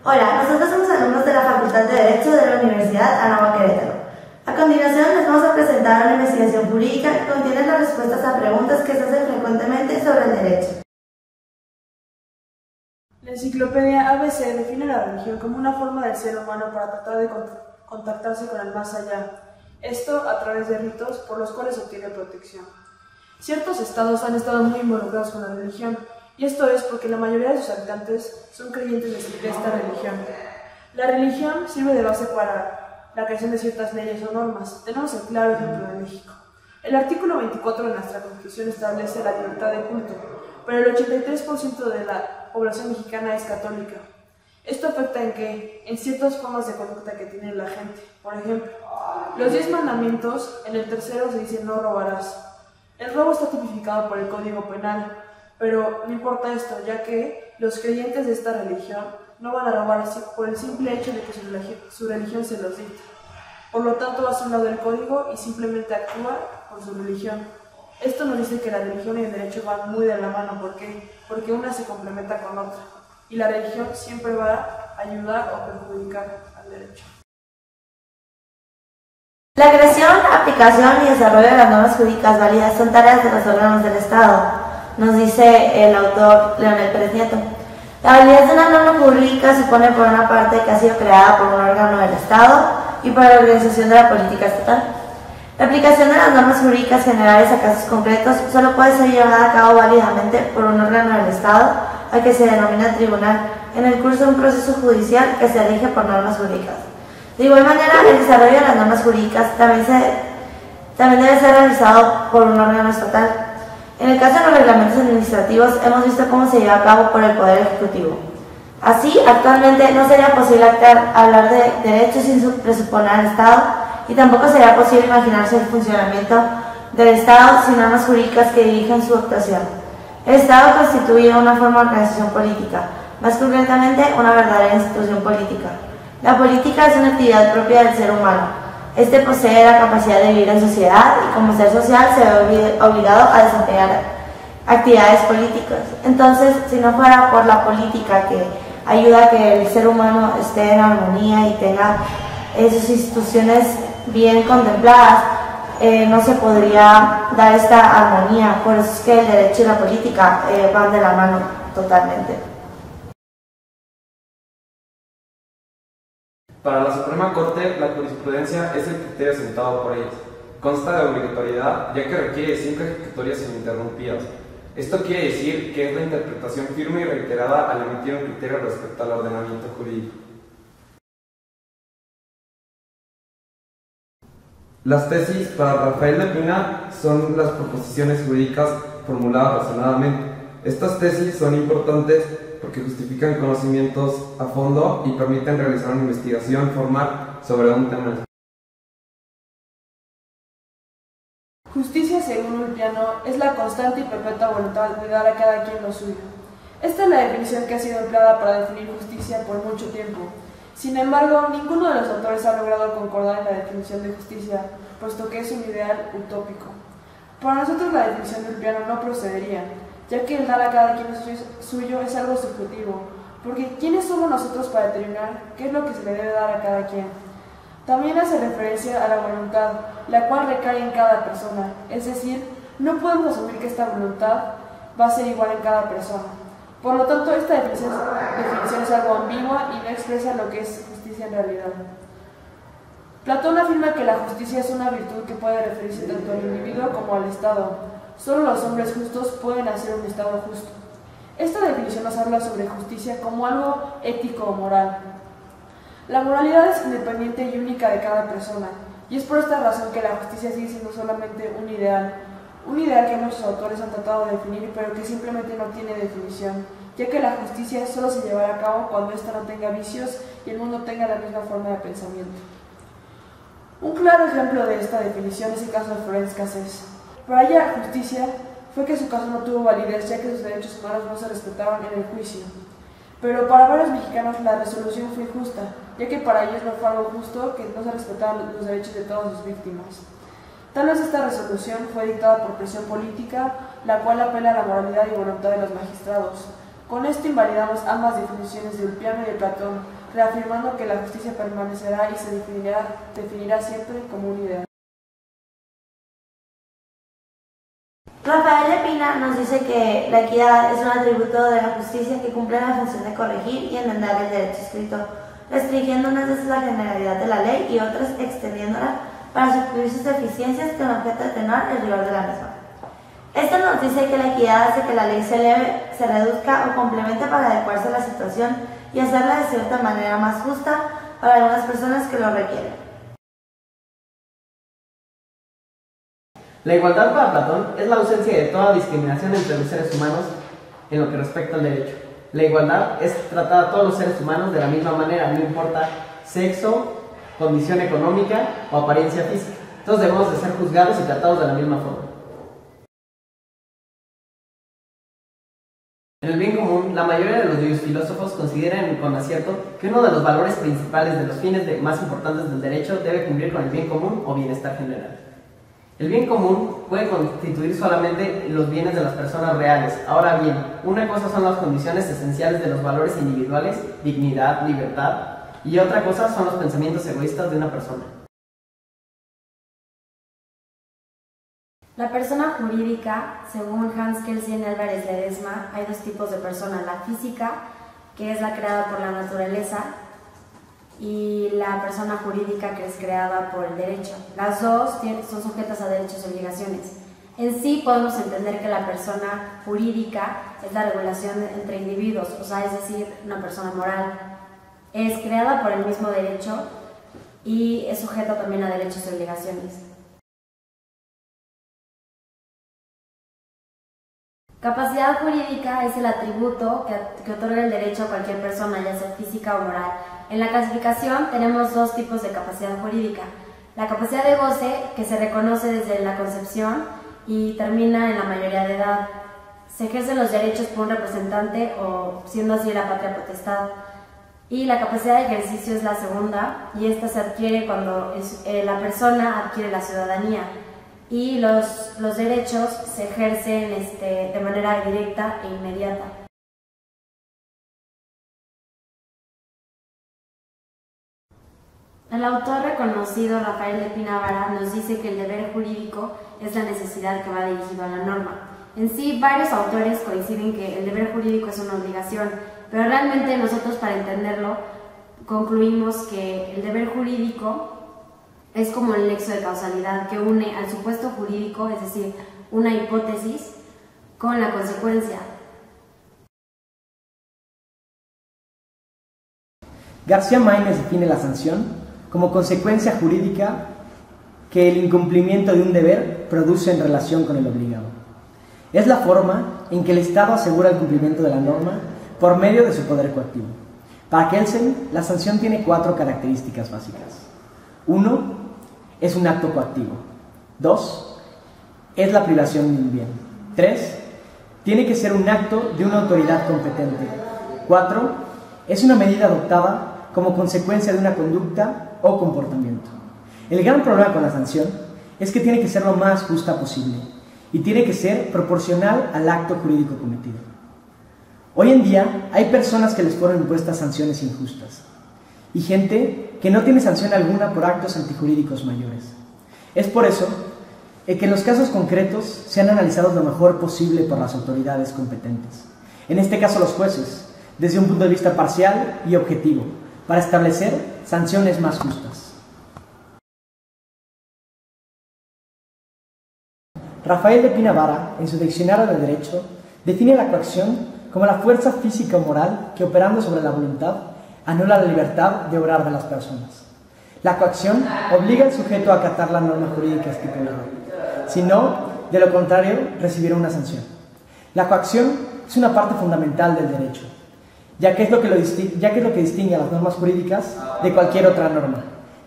Hola, nosotros somos alumnos de la Facultad de Derecho de la Universidad Anáhuac Querétaro. A continuación les vamos a presentar una investigación jurídica que contiene las respuestas a preguntas que se hacen frecuentemente sobre el derecho. La enciclopedia ABC define la religión como una forma del ser humano para tratar de contactarse con el más allá, esto a través de ritos por los cuales obtiene protección. Ciertos estados han estado muy involucrados con la religión, y esto es porque la mayoría de sus habitantes son creyentes de esta religión. La religión sirve de base para la creación de ciertas leyes o normas. Tenemos el claro ejemplo de México. El artículo 24 de nuestra Constitución establece la libertad de culto, pero el 83% de la población mexicana es católica. Esto afecta en ciertas formas de conducta que tiene la gente. Por ejemplo, los 10 mandamientos, en el tercero se dice no robarás. El robo está tipificado por el Código Penal, pero no importa esto, ya que los creyentes de esta religión no van a robar por el simple hecho de que su religión se los dicta. Por lo tanto, va a un lado del código y simplemente actúa por su religión. Esto nos dice que la religión y el derecho van muy de la mano. ¿Por qué? Porque una se complementa con otra. Y la religión siempre va a ayudar o perjudicar al derecho. La creación, aplicación y desarrollo de las normas jurídicas válidas son tareas de los órganos del Estado, nos dice el autor Leonel Pérez Nieto. La validez de una norma jurídica supone por una parte que ha sido creada por un órgano del Estado y para la organización de la política estatal. La aplicación de las normas jurídicas generales a casos concretos solo puede ser llevada a cabo válidamente por un órgano del Estado, al que se denomina tribunal, en el curso de un proceso judicial que se rige por normas jurídicas. De igual manera, el desarrollo de las normas jurídicas también debe ser realizado por un órgano estatal. En el caso de los reglamentos administrativos, hemos visto cómo se lleva a cabo por el Poder Ejecutivo. Así, actualmente no sería posible hablar de derecho sin presuponer al Estado, y tampoco sería posible imaginarse el funcionamiento del Estado sin normas jurídicas que dirigen su actuación. El Estado constituye una forma de organización política, más concretamente una verdadera institución política. La política es una actividad propia del ser humano. Este posee la capacidad de vivir en sociedad y como ser social se ve obligado a desempeñar actividades políticas. Entonces, si no fuera por la política que ayuda a que el ser humano esté en armonía y tenga sus instituciones bien contempladas, no se podría dar esta armonía. Por eso es que el derecho y la política van de la mano totalmente. Para la Suprema Corte, la jurisprudencia es el criterio sentado por ellos. Consta de obligatoriedad, ya que requiere 5 ejecutorias ininterrumpidas. Esto quiere decir que es la interpretación firme y reiterada al emitir un criterio respecto al ordenamiento jurídico. Las tesis para Rafael de Pina son las proposiciones jurídicas formuladas razonadamente. Estas tesis son importantes porque justifican conocimientos a fondo y permiten realizar una investigación formal sobre un tema. Justicia, según Ulpiano, es la constante y perpetua voluntad de dar a cada quien lo suyo. Esta es la definición que ha sido empleada para definir justicia por mucho tiempo. Sin embargo, ninguno de los autores ha logrado concordar en la definición de justicia, puesto que es un ideal utópico. Para nosotros la definición de Ulpiano no procedería, ya que el dar a cada quien lo suyo es algo subjetivo, porque ¿quiénes somos nosotros para determinar qué es lo que se le debe dar a cada quien? También hace referencia a la voluntad, la cual recae en cada persona, es decir, no podemos asumir que esta voluntad va a ser igual en cada persona. Por lo tanto, esta definición es algo ambigua y no expresa lo que es justicia en realidad. Platón afirma que la justicia es una virtud que puede referirse tanto al individuo como al Estado. Solo los hombres justos pueden hacer un Estado justo. Esta definición nos habla sobre justicia como algo ético o moral. La moralidad es independiente y única de cada persona, y es por esta razón que la justicia sigue siendo solamente un ideal que muchos autores han tratado de definir, pero que simplemente no tiene definición, ya que la justicia solo se llevará a cabo cuando ésta no tenga vicios y el mundo tenga la misma forma de pensamiento. Un claro ejemplo de esta definición es el caso de Florence Cassés. Para ella, justicia fue que su caso no tuvo validez, ya que sus derechos humanos no se respetaban en el juicio. Pero para varios mexicanos la resolución fue injusta, ya que para ellos no fue algo justo que no se respetaban los derechos de todas sus víctimas. Tal vez esta resolución fue dictada por presión política, la cual apela a la moralidad y voluntad de los magistrados. Con esto invalidamos ambas definiciones de Ulpiano y de Platón, reafirmando que la justicia permanecerá y se definirá siempre como un ideal. Rafael Lepina nos dice que la equidad es un atributo de la justicia que cumple la función de corregir y enmendar el derecho escrito, restringiendo unas veces la generalidad de la ley y otras extendiéndola para suplir sus deficiencias con objeto de atenuar el rigor de la misma. Esto nos dice que la equidad hace que la ley se eleve, se reduzca o complemente para adecuarse a la situación y hacerla de cierta manera más justa para algunas personas que lo requieren. La igualdad para Platón es la ausencia de toda discriminación entre los seres humanos en lo que respecta al derecho. La igualdad es tratar a todos los seres humanos de la misma manera, no importa sexo, condición económica o apariencia física. Todos debemos de ser juzgados y tratados de la misma forma. En el bien común, la mayoría de los filósofos consideran con acierto que uno de los valores principales de los fines más importantes del derecho debe cumplir con el bien común o bienestar general. El bien común puede constituir solamente los bienes de las personas reales. Ahora bien, una cosa son las condiciones esenciales de los valores individuales, dignidad, libertad, y otra cosa son los pensamientos egoístas de una persona. La persona jurídica, según Hans Kelsen Álvarez Ledesma, hay dos tipos de persona: la física, que es la creada por la naturaleza, y la persona jurídica, que es creada por el derecho. Las dos son sujetas a derechos y obligaciones. En sí podemos entender que la persona jurídica es la regulación entre individuos, o sea, es decir, una persona moral. Es creada por el mismo derecho y es sujeta también a derechos y obligaciones. Capacidad jurídica es el atributo que otorga el derecho a cualquier persona, ya sea física o moral. En la clasificación tenemos dos tipos de capacidad jurídica. La capacidad de goce, que se reconoce desde la concepción y termina en la mayoría de edad. Se ejercen los derechos por un representante o siendo así la patria potestad. Y la capacidad de ejercicio es la segunda, y esta se adquiere cuando la persona adquiere la ciudadanía. Y los derechos se ejercen de manera directa e inmediata. El autor reconocido Rafael Lepina Vara nos dice que el deber jurídico es la necesidad que va dirigido a la norma. En sí, varios autores coinciden que el deber jurídico es una obligación, pero realmente nosotros, para entenderlo, concluimos que el deber jurídico es como el nexo de causalidad que une al supuesto jurídico, es decir, una hipótesis, con la consecuencia. García Maínez define la sanción como consecuencia jurídica que el incumplimiento de un deber produce en relación con el obligado. Es la forma en que el Estado asegura el cumplimiento de la norma por medio de su poder coactivo. Para Kelsen, la sanción tiene 4 características básicas. 1. Es un acto coactivo. 2. Es la privación de un bien. 3. Tiene que ser un acto de una autoridad competente. 4. Es una medida adoptada como consecuencia de una conducta o comportamiento. El gran problema con la sanción es que tiene que ser lo más justa posible y tiene que ser proporcional al acto jurídico cometido. Hoy en día hay personas que les fueron impuestas sanciones injustas y gente que no tiene sanción alguna por actos antijurídicos mayores. Es por eso que en los casos concretos se han analizado lo mejor posible por las autoridades competentes, en este caso los jueces, desde un punto de vista parcial y objetivo, para establecer sanciones más justas. Rafael Lepina Vara, en su Diccionario de Derecho, define la coacción como la fuerza física o moral que, operando sobre la voluntad, anula la libertad de obrar de las personas. La coacción obliga al sujeto a acatar la norma jurídica estipulada, si no, de lo contrario, recibirá una sanción. La coacción es una parte fundamental del derecho, ya que es lo que distingue a las normas jurídicas de cualquier otra norma,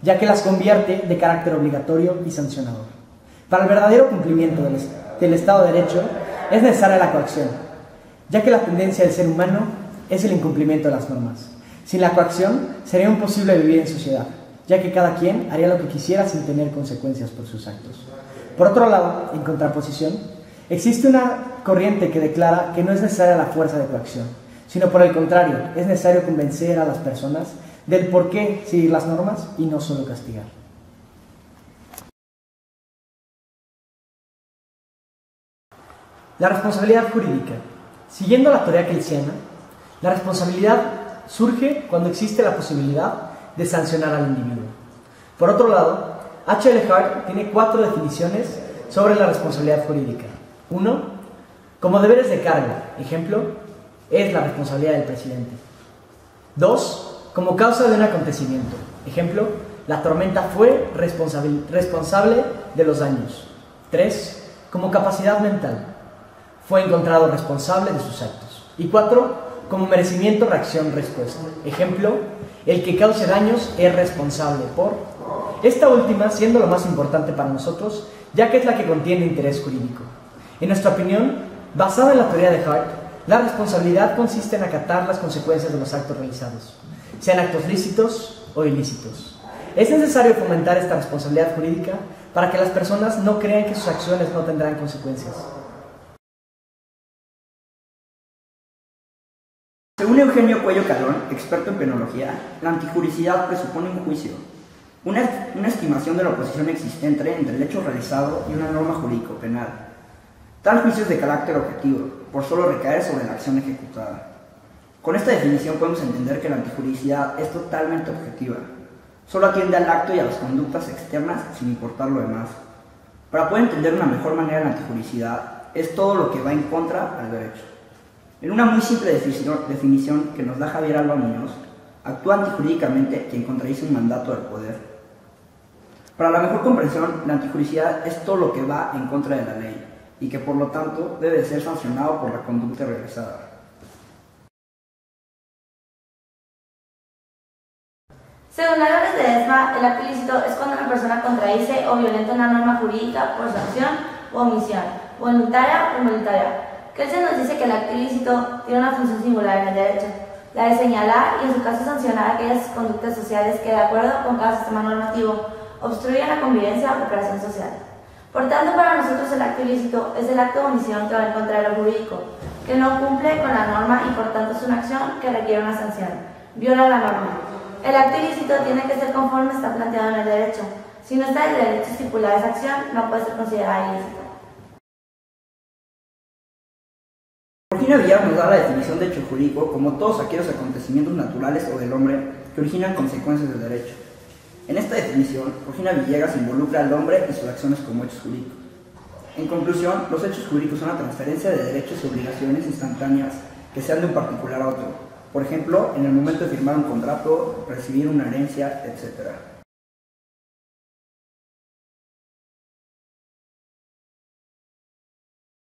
ya que las convierte de carácter obligatorio y sancionador. Para el verdadero cumplimiento del Estado de Derecho es necesaria la coacción, ya que la tendencia del ser humano es el incumplimiento de las normas. Sin la coacción sería imposible vivir en sociedad, ya que cada quien haría lo que quisiera sin tener consecuencias por sus actos. Por otro lado, en contraposición, existe una corriente que declara que no es necesaria la fuerza de coacción, sino por el contrario, es necesario convencer a las personas del por qué seguir las normas y no solo castigar. La responsabilidad jurídica. Siguiendo la teoría keynesiana, la responsabilidad surge cuando existe la posibilidad de sancionar al individuo. Por otro lado, H.L. Hart tiene 4 definiciones sobre la responsabilidad jurídica. 1. Como deberes de cargo, ejemplo, es la responsabilidad del presidente. 2. Como causa de un acontecimiento, ejemplo, la tormenta fue responsable de los daños. 3. Como capacidad mental, fue encontrado responsable de sus actos. Y 4. Como merecimiento, reacción, respuesta. Ejemplo, el que cause daños es responsable por... Esta última siendo lo más importante para nosotros, ya que es la que contiene interés jurídico. En nuestra opinión, basada en la teoría de Hart, la responsabilidad consiste en acatar las consecuencias de los actos realizados, sean actos lícitos o ilícitos. Es necesario fomentar esta responsabilidad jurídica para que las personas no crean que sus acciones no tendrán consecuencias. Según Eugenio Cuello Calón, experto en penología, la antijuricidad presupone un juicio, una estimación de la oposición existente entre el hecho realizado y una norma jurídico-penal. Tal juicio es de carácter objetivo, por solo recaer sobre la acción ejecutada. Con esta definición podemos entender que la antijuricidad es totalmente objetiva, solo atiende al acto y a las conductas externas sin importar lo demás. Para poder entender de una mejor manera la antijuricidad, es todo lo que va en contra al derecho. En una muy simple definición que nos da Javier Alba Muñoz, actúa antijurídicamente quien contradice un mandato del poder. Para la mejor comprensión, la antijuricidad es todo lo que va en contra de la ley y que por lo tanto debe ser sancionado por la conducta realizada. Según las reglas de ESMA, el acto ilícito es cuando una persona contradice o violenta una norma jurídica por su acción u omisión, voluntaria o involuntaria. Kelsen nos dice que el acto ilícito tiene una función singular en el derecho, la de señalar y en su caso sancionar aquellas conductas sociales que de acuerdo con cada sistema normativo obstruyen la convivencia o cooperación social. Por tanto, para nosotros el acto ilícito es el acto de omisión que va en contra de lo jurídico, que no cumple con la norma y por tanto es una acción que requiere una sanción, viola la norma. El acto ilícito tiene que ser conforme está planteado en el derecho. Si no está en el derecho estipulada esa acción, no puede ser considerada ilícita. Georgina Villar nos da la definición de hecho jurídico como todos aquellos acontecimientos naturales o del hombre que originan consecuencias del derecho. En esta definición, Georgina Villegas involucra al hombre y sus acciones como hechos jurídicos. En conclusión, los hechos jurídicos son la transferencia de derechos y obligaciones instantáneas que sean de un particular a otro. Por ejemplo, en el momento de firmar un contrato, recibir una herencia, etc.